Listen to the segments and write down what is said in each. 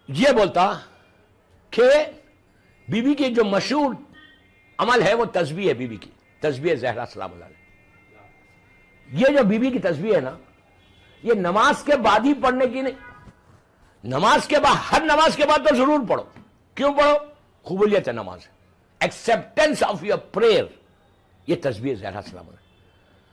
یہ بولتا کہ بی بی کی جو مشہور عمل ہے وہ تسبیح ہے، بی بی کی تسبیح زہرا سلام اللہ علیہ۔ یہ جو بی بی کی تسبیح ہے نا، یہ نماز کے بعد ہی پڑھنے کی نہیں، نماز کے بعد، ہر نماز کے بعد تو ضرور پڑھو۔ کیوں پڑھو؟ قبولیت نماز ہے، ایکسپٹینس آف یور پریئر، یہ تسبیح زہرا سلام اللہ۔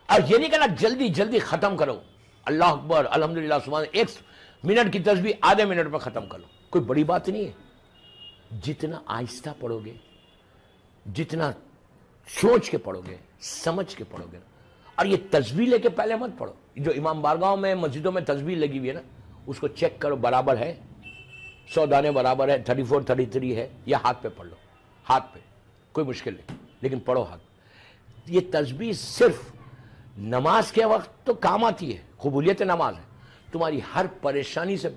اور یہ نہیں کہنا جلدی جلدی ختم کرو، اللہ اکبر الحمدللہ سبحان، 1 منٹ کی تسبیح آدھے منٹ میں ختم کر لو، کوئی بڑی بات نہیں ہے۔ جتنا آہستہ پڑھو گے، جتنا سوچ کے پڑھو گے، سمجھ کے پڑھو گے، اور یہ تسبیح لے کے پہلے مت پڑھو۔ جو امام بارگاہوں میں مسجدوں میں تسبیح لگی ہوئی ہے نا، اس کو چیک کرو برابر ہے، 100 دانے برابر ہے، 34 33 ہے، یا ہاتھ پہ پڑھ لو، ہاتھ پہ کوئی مشکل نہیں، لیکن پڑھو ہاتھ۔ یہ تسبیح صرف نماز کے وقت تو کام آتی ہے، قبولیت نماز ہے، تمہاری ہر پریشانی سے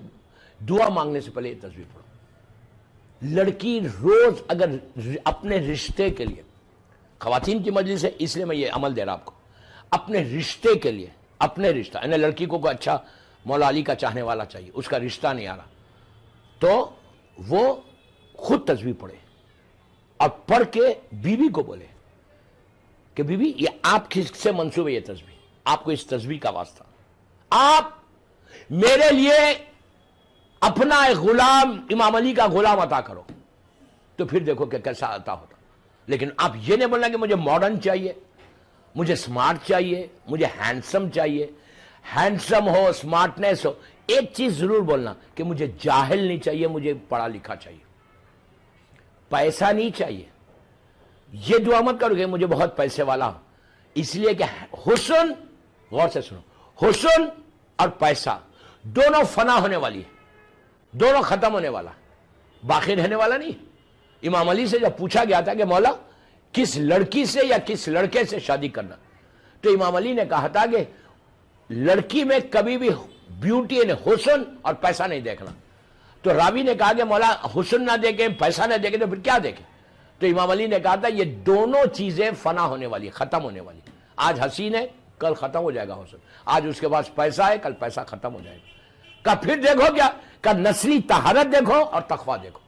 دعا مانگنے سے پہلے یہ تسبیح پڑھو۔ لڑکی روز اگر اپنے رشتے کے لیے، خواتین کی مجلس ہے اس لیے میں یہ عمل دے رہا آپ کو، اپنے رشتے کے لیے، اپنے رشتہ، یعنی لڑکی کو کوئی اچھا مولا علی کا چاہنے والا چاہیے، اس کا رشتہ نہیں آ رہا، تو وہ خود تسبیح پڑھے اور پڑھ کے بیوی کو بولے کہ بیوی یہ آپ کس سے منسوب ہے، یہ تسبیح آپ کو اس تسبیح کا واسطہ، آپ میرے لیے اپنا ایک غلام امام علی کا غلام عطا کرو، تو پھر دیکھو کہ کیسا عطا ہوتا۔ لیکن آپ یہ نہیں بولنا کہ مجھے ماڈرن چاہیے، مجھے سمارٹ چاہیے، مجھے ہینڈسم چاہیے، ہینڈسم ہو، سمارٹنیس ہو، ایک چیز ضرور بولنا کہ مجھے جاہل نہیں چاہیے، مجھے پڑھا لکھا چاہیے، پیسہ نہیں چاہیے۔ یہ دعا مت کرو کہ مجھے بہت پیسے والا ہو، اس لیے کہ حسن، غور سے سنو، حسن اور پیسہ دونوں فنا ہونے والی ہے، دونوں ختم ہونے والا، باقی رہنے والا نہیں۔ امام علی سے جب پوچھا گیا تھا کہ مولا کس لڑکی سے یا کس لڑکے سے شادی کرنا، تو امام علی نے کہا تھا کہ لڑکی میں کبھی بھی بیوٹی یعنی حسن اور پیسہ نہیں دیکھنا۔ تو راوی نے کہا کہ مولا حسن نہ دیکھیں، پیسہ نہ دیکھیں تو پھر کیا دیکھیں؟ تو امام علی نے کہا تھا یہ دونوں چیزیں فنا ہونے والی، ختم ہونے والی۔ آج حسین ہے، کل ختم ہو جائے گا حسن، آج اس کے پاس پیسہ ہے، کل پیسہ ختم ہو جائے گا۔ کہ پھر دیکھو کیا کہ نسلی طہارت دیکھو اور تقویٰ دیکھو۔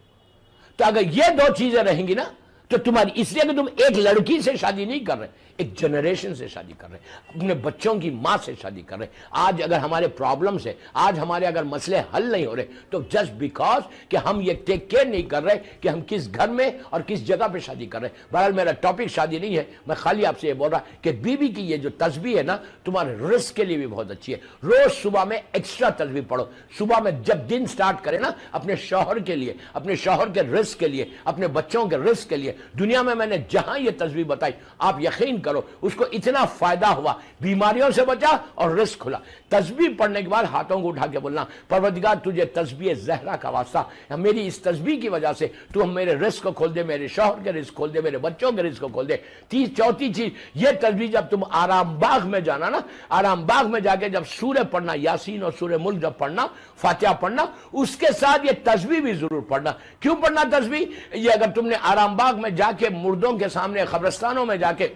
تو اگر یہ دو چیزیں رہیں گی نا تو تمہاری، اس لیے کہ تم ایک لڑکی سے شادی نہیں کر رہے، ایک جنریشن سے شادی کر رہے، اپنے بچوں کی ماں سے شادی کر رہے۔ آج اگر ہمارے پرابلمز ہیں، آج ہمارے اگر مسئلے حل نہیں ہو رہے، تو جسٹ بیکاز کہ ہم یہ ٹیک کیئر نہیں کر رہے کہ ہم کس گھر میں اور کس جگہ پہ شادی کر رہے ہیں۔ بہرحال میرا ٹاپک شادی نہیں ہے، میں خالی آپ سے یہ بول رہا کہ بیوی کی یہ جو تسبیح ہے نا، تمہارے رزق کے لیے بھی بہت اچھی ہے۔ روز صبح میں ایکسٹرا تسبیح پڑھو، صبح میں جب دن سٹارٹ کرے نا، اپنے شوہر کے لیے، اپنے شوہر کے رزق کے لیے، اپنے بچوں کے رزق کے لیے۔ دنیا میں نے جہاں یہ تسبیح بتائی، آپ یقین کرو اس کو اتنا فائدہ ہوا، بیماریوں سے بچا اور رزق کھلا۔ تسبیح پڑھنے کے بعد ہاتھوں کو اٹھا کے بولنا پروردگار تجھے تسبیح زہرا کا واسطہ، میری اس تسبیح کی وجہ سے تو ہم میرے رزق کو کھول دے، میرے شوہر کے رزق کھول دے، میرے بچوں کے رزق کو کھول دے۔ چوتھی چیز یہ تسبیح جب تم آرام باغ میں جانا نا، آرام باغ میں جا کے جب سورہ پڑھنا، یاسین اور سورہ ملک جب پڑھنا، فاتحہ پڑھنا، اس کے ساتھ یہ تسبیح بھی ضرور پڑھنا۔ کیوں پڑھنا تسبیح؟ یہ اگر تم نے آرام باغ میں جا کے مردوں کے سامنے، قبرستانوں میں جا کے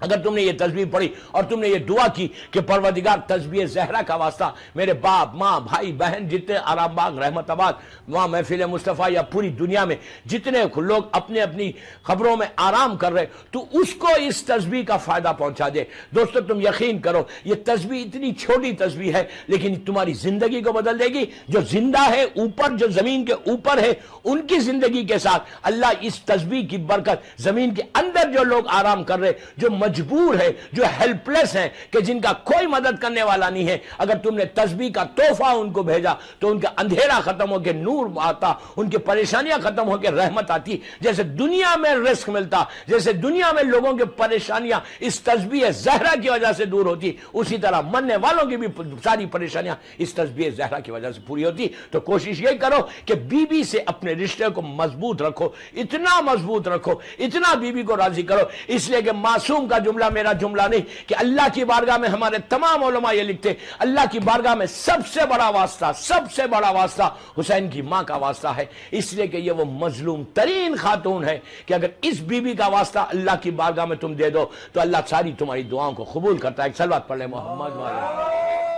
اگر تم نے یہ تسبیح پڑھی اور تم نے یہ دعا کی کہ پروردگار تسبیح زہرا کا واسطہ میرے باپ، ماں، بھائی، بہن، جتنے آرام باغ، رحمت آباد، وہاں محفل مصطفیٰ یا پوری دنیا میں جتنے لوگ اپنے اپنی خبروں میں آرام کر رہے، تو اس کو اس تسبیح کا فائدہ پہنچا دے۔ دوستو تم یقین کرو یہ تسبیح اتنی چھوٹی تسبیح ہے لیکن تمہاری زندگی کو بدل دے گی۔ جو زندہ ہے اوپر، جو زمین کے اوپر ہے، ان کی زندگی کے ساتھ اللہ اس تسبیح کی برکت، زمین کے اندر جو لوگ آرام کر رہے، جو مجبور ہے، جو ہیلپ لیس ہیں، کہ جن کا کوئی مدد کرنے والا نہیں ہے، اگر تم نے تسبیح کا تحفہ ان کو بھیجا تو ان کا اندھیرا ختم ہو کے نور آتا، ان کی پریشانیاں ختم ہو کے رحمت آتی۔ جیسے دنیا میں رزق ملتا، جیسے دنیا میں لوگوں کے پریشانیاں اس تسبیح زہرا کی وجہ سے دور ہوتی، اسی طرح مرنے والوں کی بھی ساری پریشانیاں اس تسبیح زہرا کی وجہ سے پوری ہوتی۔ تو کوشش یہ کرو کہ بیوی سے اپنے رشتے کو مضبوط رکھو، اتنا مضبوط رکھو، اتنا بیوی کو راضی کرو۔ اس لیے کہ معصوم کا جملہ میرا جملہ نہیں، کہ اللہ کی بارگاہ میں ہمارے تمام علماء یہ لکھتے، اللہ کی بارگاہ میں سب سے بڑا واسطہ، سب سے بڑا واسطہ حسین کی ماں کا واسطہ ہے، اس لیے کہ یہ وہ مظلوم ترین خاتون ہے کہ اگر اس بیوی کا واسطہ اللہ کی بارگاہ میں تم دے دو تو اللہ ساری تمہاری دعاؤں کو قبول کرتا ہے۔ ایک صلوات پڑھ لیں محمد والے۔